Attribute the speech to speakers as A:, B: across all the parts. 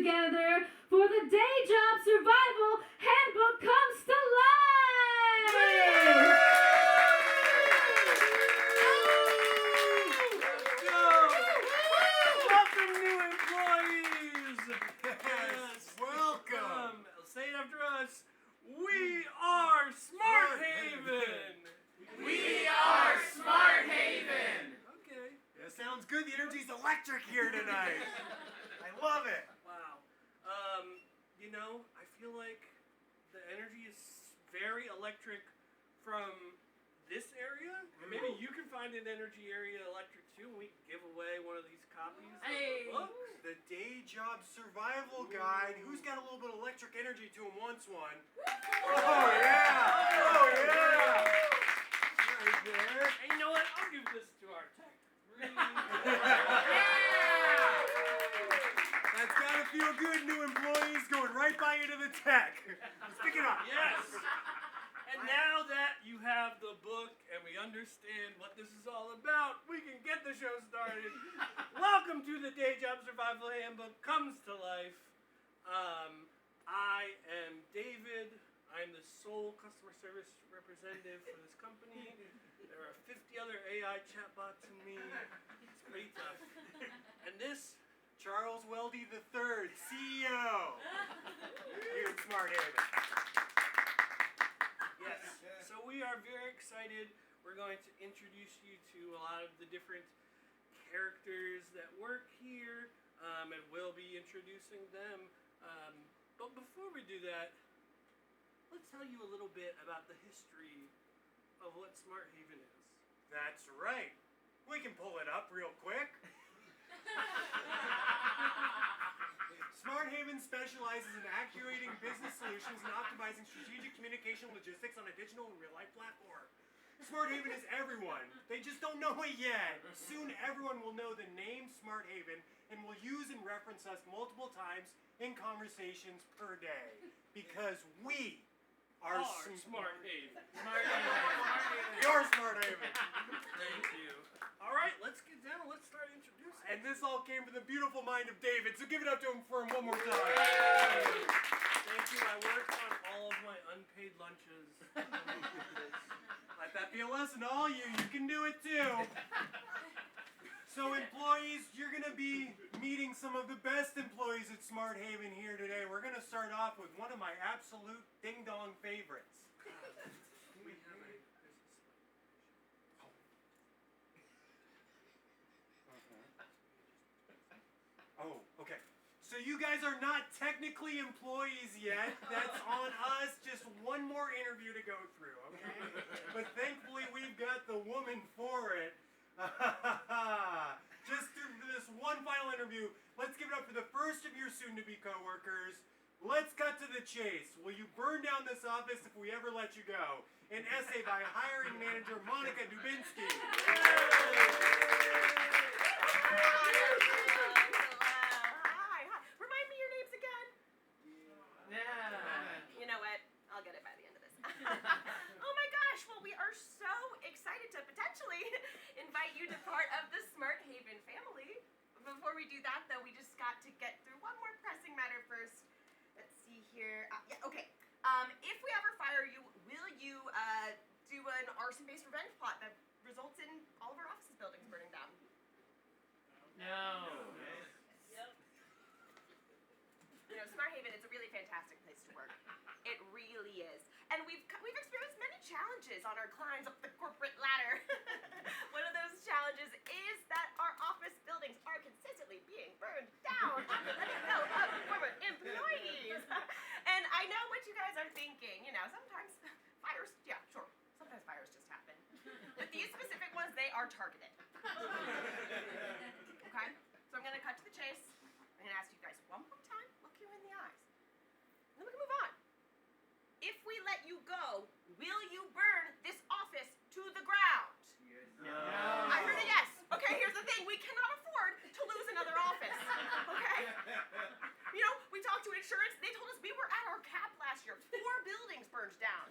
A: together for the Day Job Survival Handbook comes to life!
B: Welcome, new employees! Yes, welcome! Say it after us. We are Smart Haven!
C: We are Smart Haven!
B: Okay.
C: That sounds good. The energy's electric here tonight. I love it.
B: Wow. I feel like the energy is very electric from this area. And maybe you can find an energy area electric too, and we can give away one of these copies of the book.
C: The Day Job Survival Guide. Who's got a little bit of electric energy to him wants one? Oh, yeah! Oh, yeah! Right there.
B: And you know what? I'll give this to our tech.
C: That's gotta feel good, new employees, going right by into the tech. Let's pick it up.
B: Yes. And now that you have the book and we understand what this is all about, we can get the show started. Welcome to the Day Job Survival Handbook Comes to Life. I am David. I'm the sole customer service representative for this company. There are 50 other AI chatbots in me. It's pretty tough. And this,
C: Charles Welde III, CEO. Here at Smart Haven.
B: yes. So we are very excited. We're going to introduce you to a lot of the different characters that work here, and we'll be introducing them. But before we do that, let's tell you a little bit about the history of what Smart Haven is.
C: That's right. We can pull it up real quick. Smart Haven specializes in accurating business solutions and optimizing strategic communication logistics on a digital and real-life platform. Smart Haven is everyone. They just don't know it yet. Soon everyone will know the name Smart Haven and will use and reference us multiple times in conversations per day. Because we are
B: Smart Haven.
C: Smart Haven. Your Smart Haven.
B: Thank you. All right, let's get down. Let's start introducing.
C: And this all came from the beautiful mind of David, so give it up to him for him one more time.
B: Thank you. I worked on all of my unpaid lunches.
C: Let that be a lesson to all you. You can do it too. So employees, you're going to be meeting some of the best employees at Smart Haven here today. We're going to start off with one of my absolute ding-dong favorites.
B: We have a business.
C: Oh, okay. So you guys are not technically employees yet. That's on us. Just one more interview to go through, okay? But thankfully we've got the woman for it. Just through this one final interview, let's give it up for the first of your soon-to-be coworkers. Let's cut to the chase. Will you burn down this office if we ever let you go? An essay by hiring manager Monica Dubinsky.
D: Hi. Remind me your names again. You know what? I'll get it by the end of this. Oh my gosh. Well, we are so excited to potentially invite you to part of the Smart Haven family. Before we do that, though, we just got to get through one more pressing matter first. Let's see here. Okay. If we ever fire you, will you do an arson-based revenge plot that results in all of our office buildings burning down?
B: No.
D: You know, Smart Haven is a really fantastic place to work. It really is. And we've experienced many challenges on our climbs up the corporate ladder. One of those challenges is that our office buildings are consistently being burned down. Let it go up former employees. And I know what you guys are thinking. You know, sometimes fires, yeah, sure. Sometimes fires just happen. But these specific ones, they are targeted. Okay? So I'm going to cut to the chase. I'm going to ask you guys one more time, look you in the eyes. And then we can move on. If we let you go, will you burn this office to the ground?
B: Yes.
C: No.
D: I heard a yes. Okay, here's the thing. We cannot afford to lose another office. Okay? You know, we talked to insurance. They told us we were at our cap last year. 4 buildings burned down.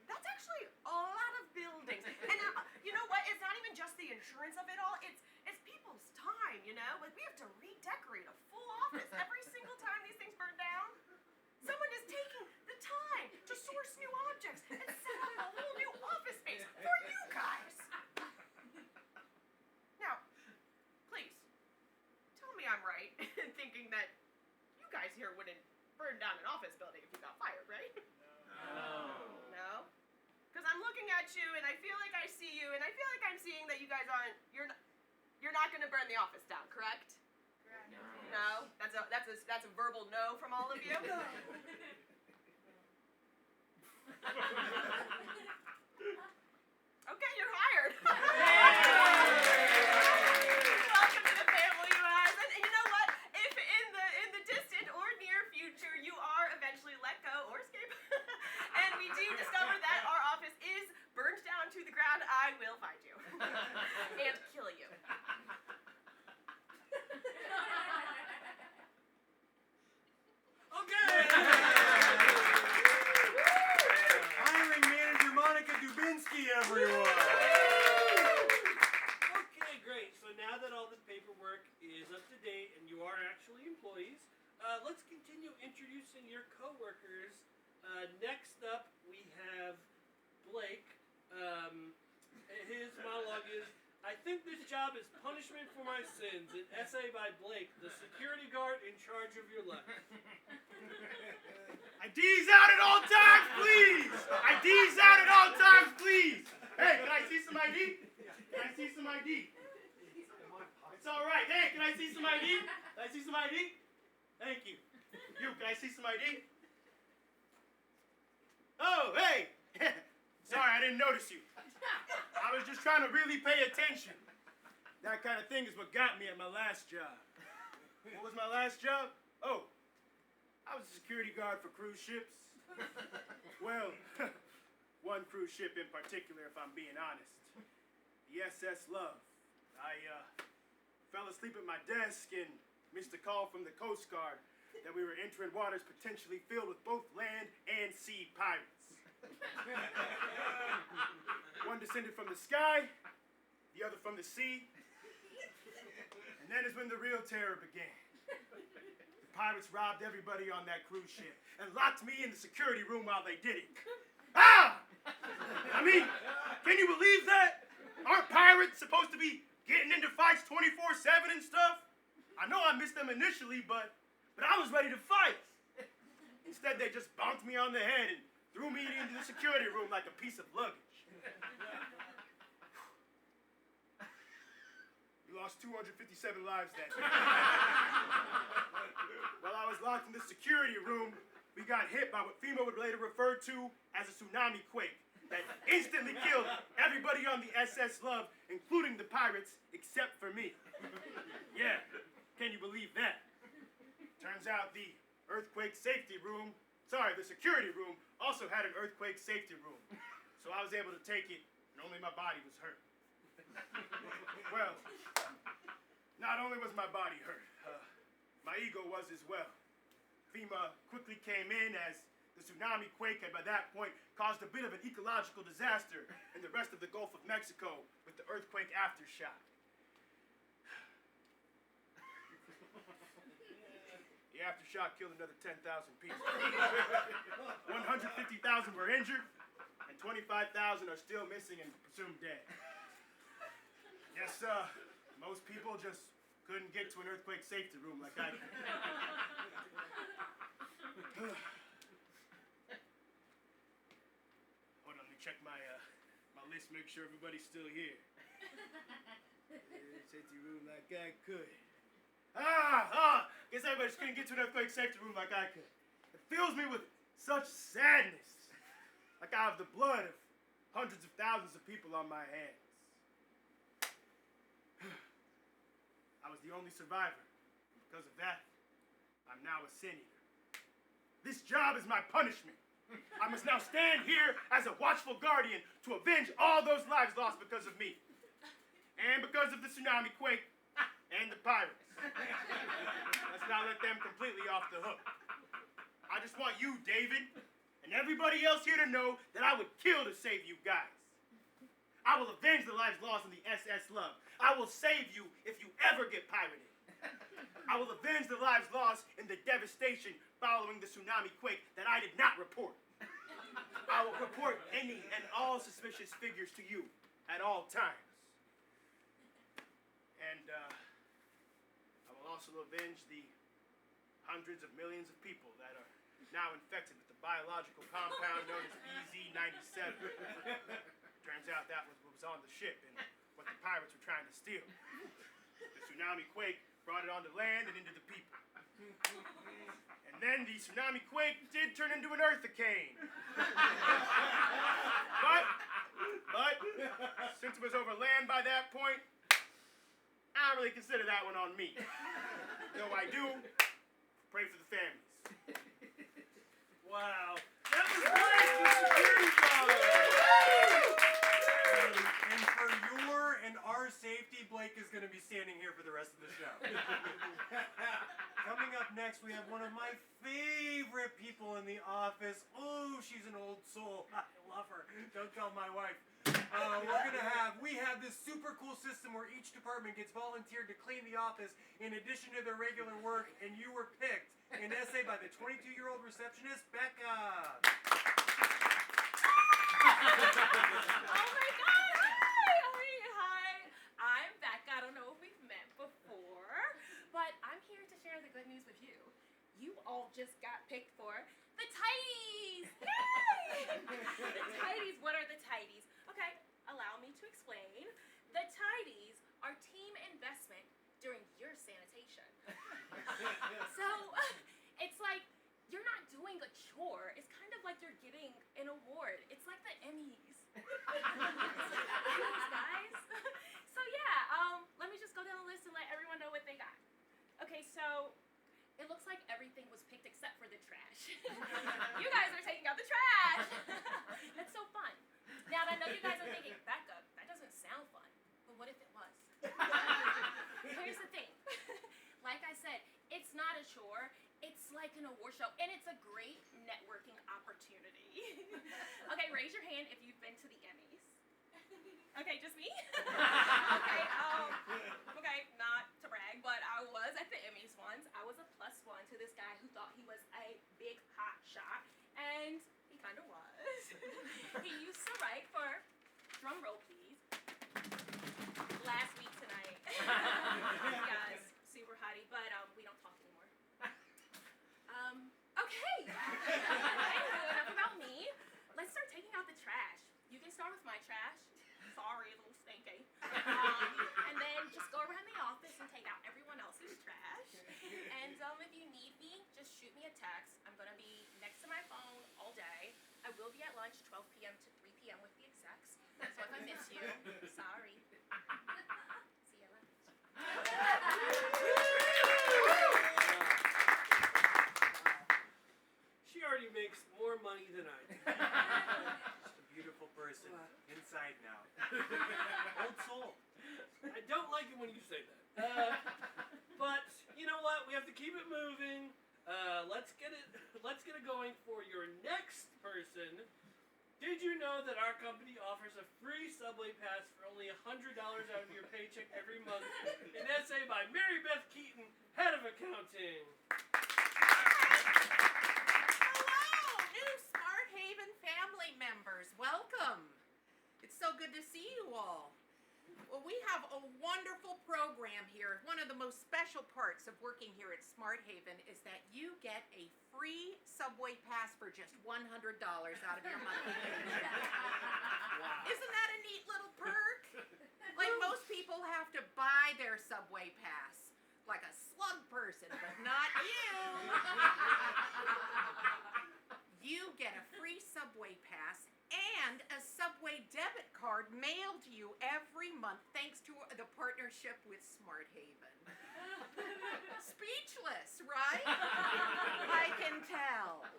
D: That's actually a lot of buildings. And you know what? It's not even just the insurance of it all. It's people's time, you know? Like, we have to redecorate a full office office every single time these things burn down? Someone is taking the time to source new objects and set up a whole new office space for you guys. Now, please, tell me I'm right in thinking that you guys here wouldn't burn down an office building if you got fired, right? No? Because I'm looking at you and I feel like I see you and I feel like I'm seeing that you guys you're not going to burn the office down, correct? No? That's a verbal no from all of you? Okay, you're hired. Welcome to the family, you guys. And you know what? If in the distant or near future you are eventually let go or escape, and we do discover that our office is burned down to the ground, I will find you and kill you.
C: Hiring manager Monica Dubinsky, everyone.
B: Okay, great. So now that all this paperwork is up to date and you are actually employees, let's continue introducing your coworkers. Next up, we have Blake. His monologue is, I think this job is punishment for my sins. An essay by Blake, the security guard in charge of your life.
E: IDs out at all times, please! IDs out at all times, please! Hey, can I see some ID? Can I see some ID? It's all right. Hey, can I see some ID? Can I see some ID? Thank you. You, can I see some ID? Oh, hey! Sorry, I didn't notice you. I was just trying to really pay attention. That kind of thing is what got me at my last job. What was my last job? Oh, I was a security guard for cruise ships. Well, one cruise ship in particular, if I'm being honest. The SS Love. I fell asleep at my desk and missed a call from the Coast Guard that we were entering waters potentially filled with both land and sea pirates. One descended from the sky, the other from the sea. And then is when the real terror began. The pirates robbed everybody on that cruise ship and locked me in the security room while they did it. Ah! I mean, can you believe that? Aren't pirates supposed to be getting into fights 24/7 and stuff? I know I missed them initially, but I was ready to fight. Instead, they just bonked me on the head and threw me into the security room like a piece of luggage. You lost 257 lives that day. While I was locked in the security room, we got hit by what FEMA would later refer to as a tsunami quake that instantly killed everybody on the SS Love, including the pirates, except for me. Yeah, can you believe that? Turns out the security room also had an earthquake safety room. So I was able to take it, and only my body was hurt. Well, not only was my body hurt, my ego was as well. FEMA quickly came in as the tsunami quake had by that point caused a bit of an ecological disaster in the rest of the Gulf of Mexico with the earthquake aftershock. The aftershock killed another 10,000 people. 150,000 were injured, and 25,000 are still missing and presumed dead. Yes, most people just couldn't get to an earthquake safety room like I could. Hold on, let me check my list, make sure everybody's still here. Safety room like I could. Guess everybody just couldn't get to an earthquake safety room like I could. It fills me with such sadness. Like I have the blood of hundreds of thousands of people on my hands. I was the only survivor. Because of that, I'm now a sin eater. This job is my punishment. I must now stand here as a watchful guardian to avenge all those lives lost because of me. And because of the tsunami quake and the pirates. Let's not let them completely off the hook. I just want you, David, and everybody else here to know that I would kill to save you guys. I will avenge the lives lost in the SS Love. I will save you if you ever get pirated. I I will avenge the lives lost in the devastation following the tsunami quake that I did not report. I will report any and all suspicious figures to you at all times. And I will also avenge the hundreds of millions of people that are now infected with the biological compound known as BZ-97. Turns out that was what was on the ship and what the pirates were trying to steal. The tsunami quake brought it onto land and into the people. And then the tsunami quake did turn into an earthicane. But since it was over land by that point, I don't really consider that one on me. Though I do pray for the families.
B: Wow. That was great, the security guard.
C: And for your and our safety, Blake is going to be standing here for the rest of the show. Coming up next, we have one of my favorite people in the office. Oh, she's an old soul. I love her. Don't tell my wife. We have this super cool system where each department gets volunteered to clean the office in addition to their regular work, and you were picked. An essay by the 22-year-old receptionist, Becca.
D: Oh my God! Hi! I'm Becca. I don't know if we've met before, but I'm here to share the good news with you. You all just got picked for the tidies! Yay! The tidies. What are the tidies? Okay, allow me to explain. The tidies are team investment during your sanitation. So, it's like you're not doing a chore. It's kind of like you're getting an award. It's like the Emmys. Thanks, guys. So yeah, let me just go down the list and let everyone know what they got. Okay, so it looks like everything was picked except for the trash. You guys are taking out the trash. That's so fun. Now I know you guys are thinking, Becca, that doesn't sound fun. But what if it was? Here's the thing. Like I said, it's not a chore. It's like an award show, and it's a great networking opportunity. Okay, raise your hand if you've been to the Emmys. Okay, just me? Okay, not to brag, but I was at the Emmys once. I was a +1 to this guy who thought he was a big hot shot, and he kind of was. He used to write for, drum roll please, Last Week Tonight. Yes, super hottie, but we don't talk anymore. Okay. Enough about me. Let's start taking out the trash. You can start with my trash. Sorry, a little stinky. And then just go around the office and take out everyone else's trash. And if you need me, just shoot me a text. I'm going to be next to my phone all day. I will be at lunch 12 p.m. to 3 p.m. with the execs. So if I miss you, sorry. See you later.
B: She already makes more money than I do.
C: Just a beautiful person. Inside now. Old soul.
B: I don't like it when you say that. But you know what? We have to keep it moving. Let's get it going for your next person. Did you know that our company offers a free subway pass for only $100 out of your paycheck every month? An essay by Beth Keaton, head of accounting.
F: Hello, new Smart Haven family members. Welcome. It's so good to see you all. Well, we have a wonderful program here. One of the most special parts of working here at Smart Haven is that you get a free subway pass for just $100 out of your monthly paycheck. Wow. Isn't that a neat little perk? Like most people have to buy their subway pass, like a slug person, but not you. You get a free subway pass and a subway debit card mailed to you every month thanks to the partnership with Smart Haven. Speechless, right? I can tell.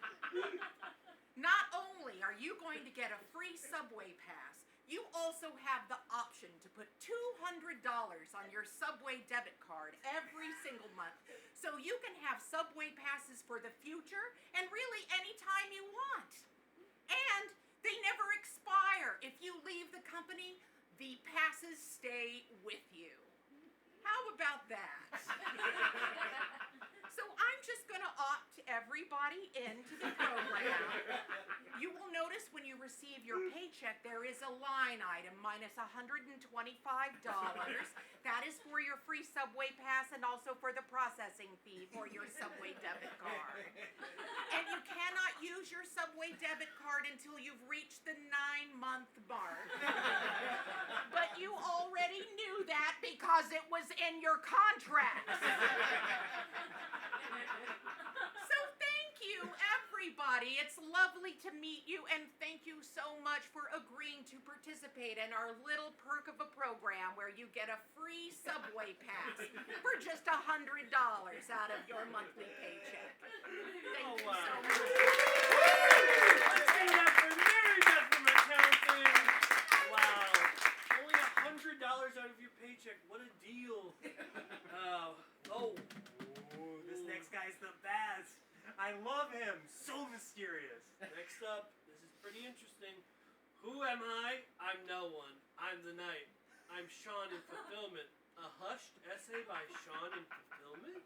F: Not only are you going to get a free subway pass, you also have the option to put $200 on your subway debit card every single month, so you can have subway passes for the future and really anytime you want. And they never expire. If you leave the company, the passes stay with you. How about that? everybody into the program. You will notice when you receive your paycheck, there is a line item minus $125. That is for your free subway pass and also for the processing fee for your subway debit card. And you cannot use your subway debit card until you've reached the 9-month mark. But you already knew that because it was in your contract. So thank you, everybody. It's lovely to meet you, and thank you so much for agreeing to participate in our little perk of a program where you get a free subway pass for just $100 out of your monthly paycheck. Thank you so much.
B: Let's give it up for Mary Beth from accounting. Wow. Only $100 out of your paycheck. What a deal.
C: Ooh, this next guy's the best. I love him. So mysterious.
B: Next up, this is pretty interesting. Who am I? I'm no one. I'm the night. I'm Sean in Fulfillment. A hushed essay by Sean in Fulfillment?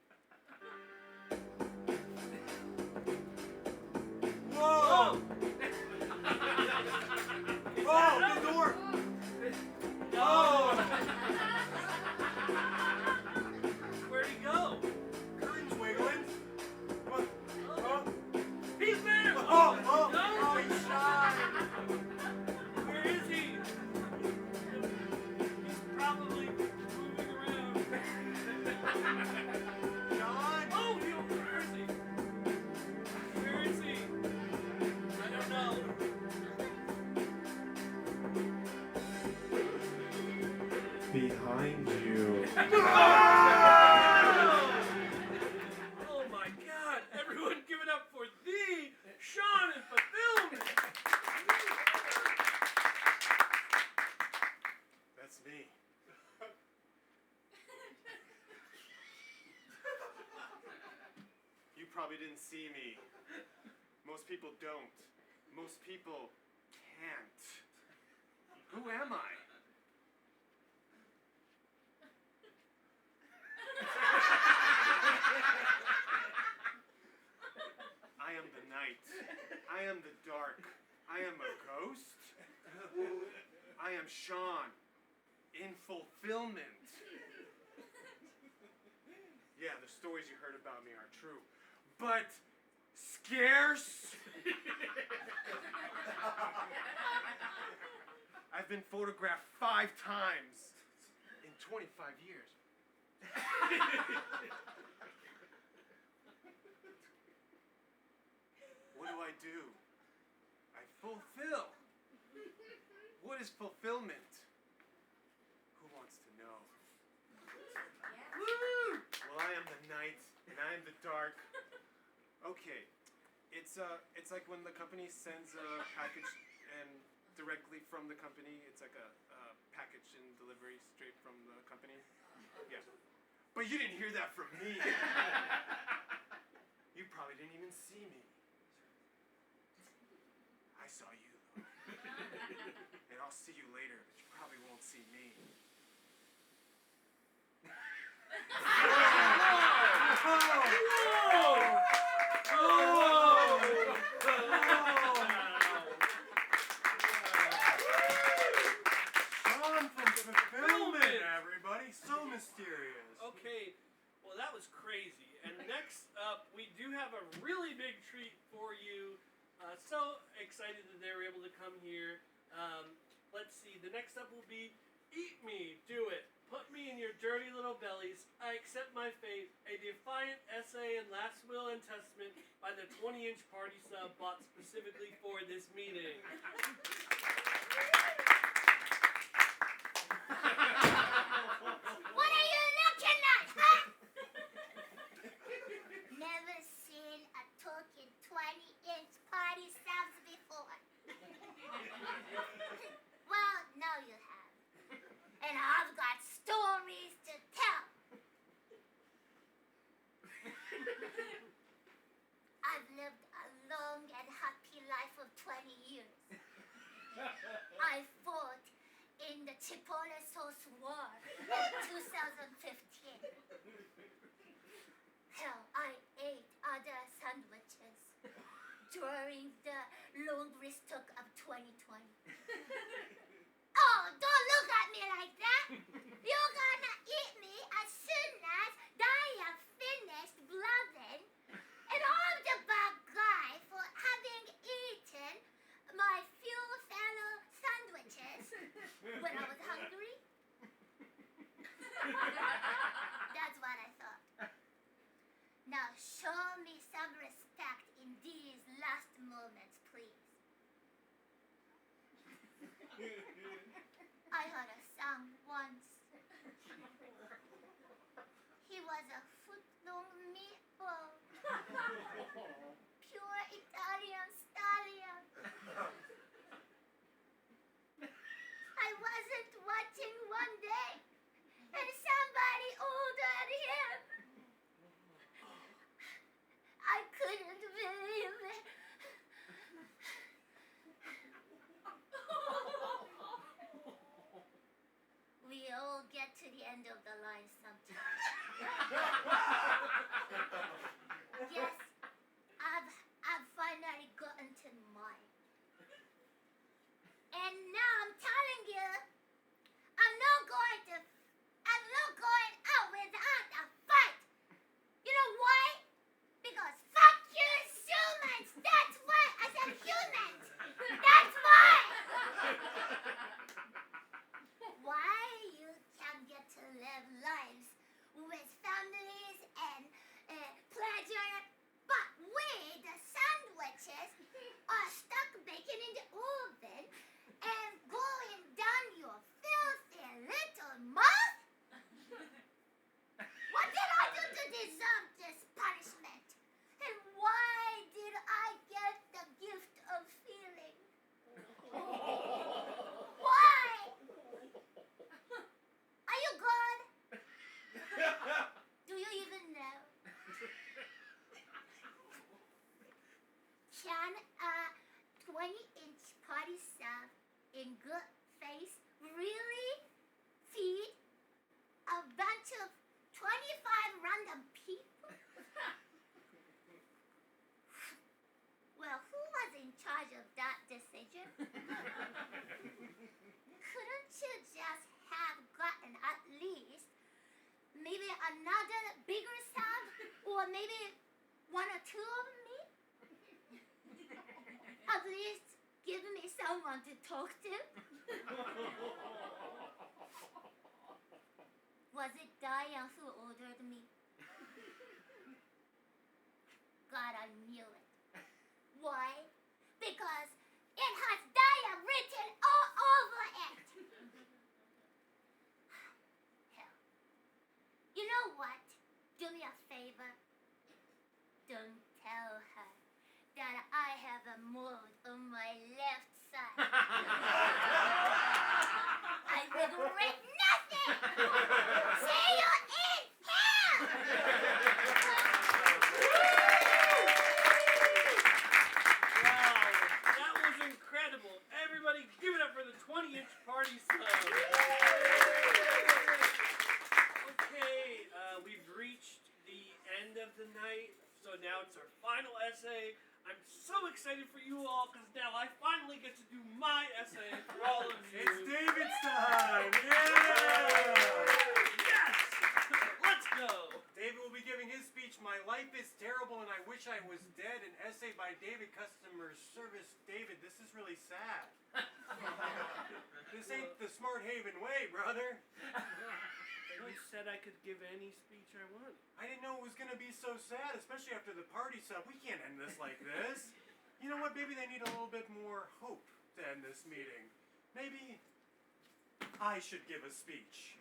C: Whoa! Whoa, the door!
B: No! Where'd he go?
C: Curtains wiggling. What? Oh,
B: He's there!
C: oh,
B: No!
C: he's shy.
B: Where is he? He's probably moving around.
C: John?
B: Oh, where is he? Where is he? I don't know.
C: Behind you.
B: Oh my God! Everyone give it up for the Sean in Fulfillment!
C: That's me. You probably didn't see me. Most people don't. Most people can't. Who am I? I am the night. I am the dark. I am a ghost. I am Sean in fulfillment. Yeah, the stories you heard about me are true, but scarce. I've been photographed 5 times in 25 years. What do? I fulfill. What is fulfillment? Who wants to know? Woo! Well, I am the night, and I am the dark. Okay, it's like when the company sends a package and directly from the company, it's like a package and delivery straight from the company. Yeah. But you didn't hear that from me. You probably didn't even see me. I saw you, though. And I'll see you later, but you probably won't see me. Sean from Fulfillment, everybody. So mysterious.
B: Okay, well that was crazy. And next up, we do have a really big treat for you. So excited that they were able to come here. Let's see, the next up will be Eat Me, Do It. Put me in your dirty little bellies. I accept my fate. A defiant essay and last will and testament by the 20-inch party sub bought specifically for this meeting.
G: What are you looking at, huh? Never seen a token 20-inch party subs before. Well, now you have. And I've got stories to tell. I've lived a long and happy life of 20 years. I fought in the Chipotle Sauce War in 2015. Hell, I ate other sandwiches stock of 2020. Oh, don't look at me like that. You're gonna eat me as soon as I have finished blubbing. And I'm the bad guy for having eaten my few fellow sandwiches when I was hungry. That's what I thought. Now show me some respect in these last moments, please. I heard a song once. He was a foot-long meatball. Pure Italian stallion. I wasn't watching one day, and somebody ordered him. I couldn't believe it. We all get to the end of the line sometime. Yes, I've finally gotten to mine. And now I'm telling you, I'm not going out without a fight. You know why? Because fuck you humans. That's why I said humans. That's why. Why you can get to live lives with families and pleasure, but we, the sandwiches, are stuck baking in the oven and going down your filthy little mouth? What did I do to deserve this punishment? And why did I get the gift of feeling? Why? Are you good? Do you even know? Can a 20-inch party sub in good face really feed a bunch of 25 random people? Well, who was in charge of that decision? Couldn't you just have gotten at least maybe another bigger sub, or maybe one or two of me? At least give me someone to talk to. Was it Diane who ordered me? God, I knew it. Why? Because it has Diane written all over it. Hell. You know what? Do me a favor. Don't tell her that I have a mold on my left side. I regret nothing. See you in hell.
B: Wow, that was incredible. Everybody give it up for the 20-inch party sub. Okay, we've reached the end of the night, so now it's our final essay. I'm so excited for you all because now I finally get to do my essay for all of you.
C: It's David's time! Yeah!
B: Yes! Let's go!
C: David will be giving his speech, My Life is Terrible and I Wish I Was Dead, an essay by David Customer Service. David, this is really sad. This ain't the Smart Haven way, brother.
B: You said I could give any speech I want.
C: I didn't know it was going to be so sad, especially after the party sub. We can't end this like this. You know what? Maybe they need a little bit more hope to end this meeting. Maybe I should give a speech.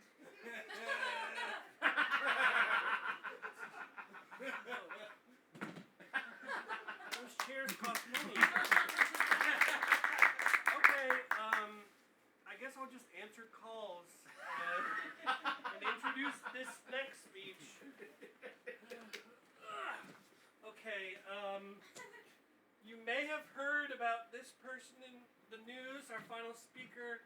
B: Those chairs cost money. Okay, I guess I'll just answer calls and introduce this next speech. Okay, you may have heard about this person in the news, our final speaker.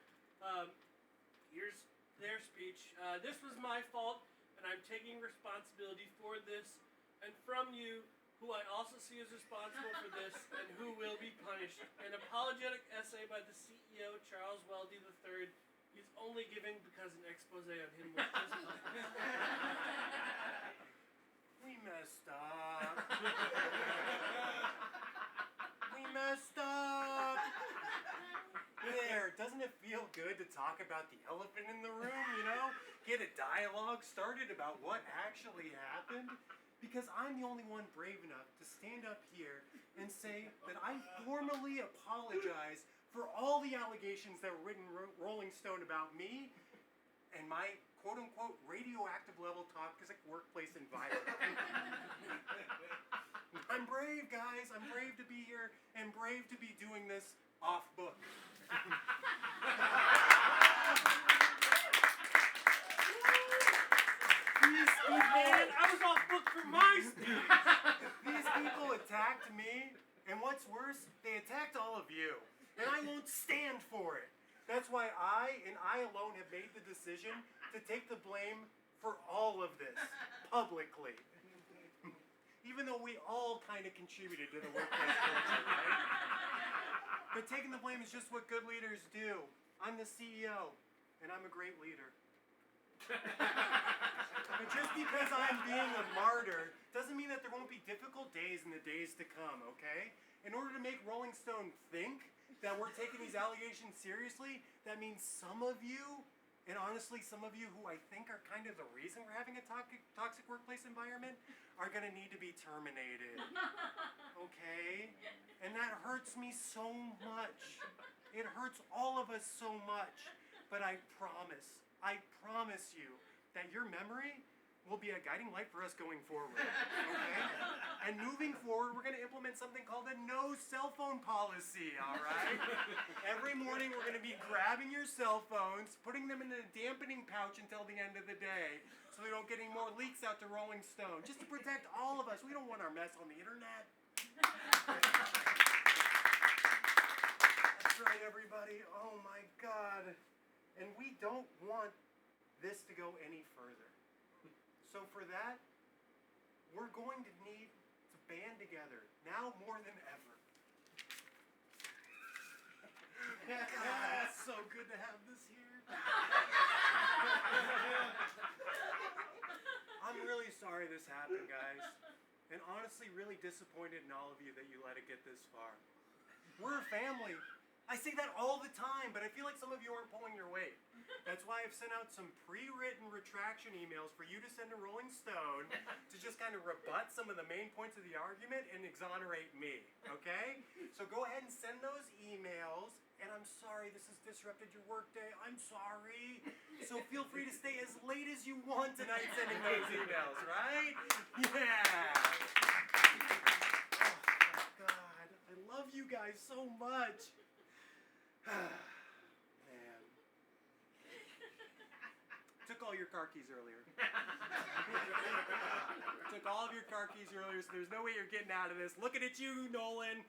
B: Here's their speech. This was my fault, and I'm taking responsibility for this. And from you, who I also see is responsible for this and who will be punished. An apologetic essay by the CEO, Charles Welde III, is only given because an expose on him was just published.
C: We messed up. We messed up. There, doesn't it feel good to talk about the elephant in the room, you know? Get a dialogue started about what actually happened? Because I'm the only one brave enough to stand up here and say that I formally apologize for all the allegations that were written in Rolling Stone about me and my quote-unquote radioactive level toxic workplace environment. I'm brave, guys. I'm brave to be here and brave to be doing this off book.
B: Man, I was off book for my speech.
C: These people attacked me, and what's worse, they attacked all of you. And I won't stand for it. That's why I, and I alone, have made the decision to take the blame for all of this, publicly. Even though we all kind of contributed to the workplace culture, right? But taking the blame is just what good leaders do. I'm the CEO, and I'm a great leader. But just because I'm being a martyr doesn't mean that there won't be difficult days in the days to come, okay? In order to make Rolling Stone think that we're taking these allegations seriously, that means some of you, and honestly some of you who I think are kind of the reason we're having a toxic workplace environment, are going to need to be terminated. Okay? And that hurts me so much. It hurts all of us so much. But I promise you that your memory will be a guiding light for us going forward. Okay? And moving forward, we're going to implement something called a no cell phone policy, all right? Every morning we're going to be grabbing your cell phones, putting them in a dampening pouch until the end of the day, so we don't get any more leaks out to Rolling Stone, just to protect all of us. We don't want our mess on the internet. That's right, everybody. Oh my God. And we don't want this to go any further. So for that, we're going to need to band together, now more than ever. God, it's so good to have this here. I'm really sorry this happened, guys. And honestly, really disappointed in all of you that you let it get this far. We're a family. I say that all the time, but I feel like some of you aren't pulling your weight. That's why I've sent out some pre-written retraction emails for you to send to Rolling Stone to just kind of rebut some of the main points of the argument and exonerate me, okay? So go ahead and send those emails, and I'm sorry this has disrupted your workday. I'm sorry. So feel free to stay as late as you want tonight sending those emails, right? Yeah. Oh, my God. I love you guys so much. Man. Took all your car keys earlier. Took all of your car keys earlier, so there's no way you're getting out of this. Looking at you, Nolan.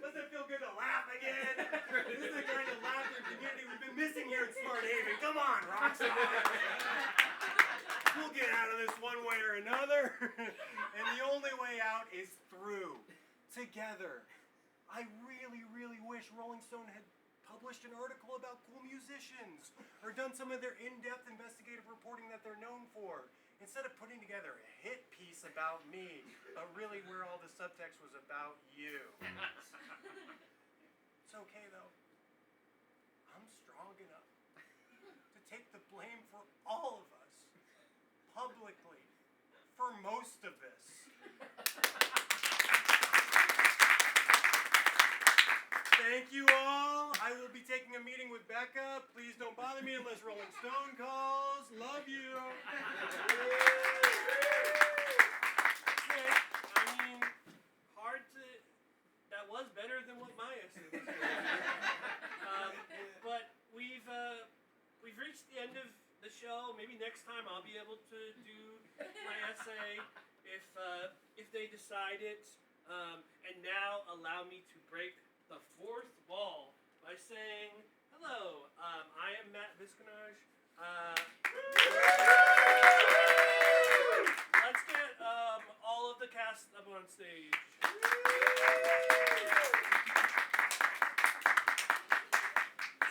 C: Doesn't it feel good to laugh again? This is the kind of laughter community we've been missing here in Smart Haven. Come on, Rockstar. We'll get out of this one way or another. And the only way out is through. Together. I really, really wish Rolling Stone had published an article about cool musicians or done some of their in-depth investigative reporting that they're known for. Instead of putting together a hit piece about me, but really where all the subtext was about you. It's okay though. I'm strong enough to take the blame for all of us, publicly, for most of this. Thank you all. I will be taking a meeting with Becca. Please don't bother me unless Rolling Stone calls. Love you.
B: I mean, hard to... That was better than what my essay was. But we've reached the end of the show. Maybe next time I'll be able to do my essay if they decide it. And now allow me to break the fourth wall by saying, hello, I am Visconage. cast up on stage.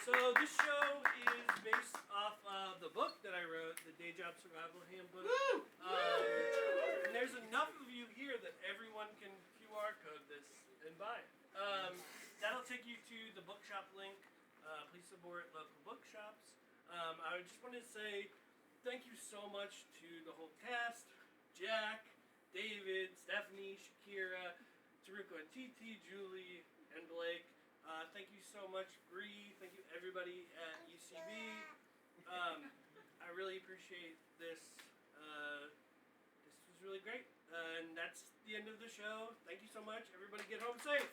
B: So this show is based off of the book that I wrote, the Day Job Survival Handbook. And there's enough of you here that everyone can QR code this and buy it. That'll take you to the bookshop link. Please support local bookshops. I just wanted to say thank you so much to the whole cast, Jack, David, Stephanie, Shakira, Taruko and Titi, Julie, and Blake. Thank you so much, Bree. Thank you, everybody at UCB. I really appreciate this. This was really great. And that's the end of the show. Thank you so much. Everybody get home safe.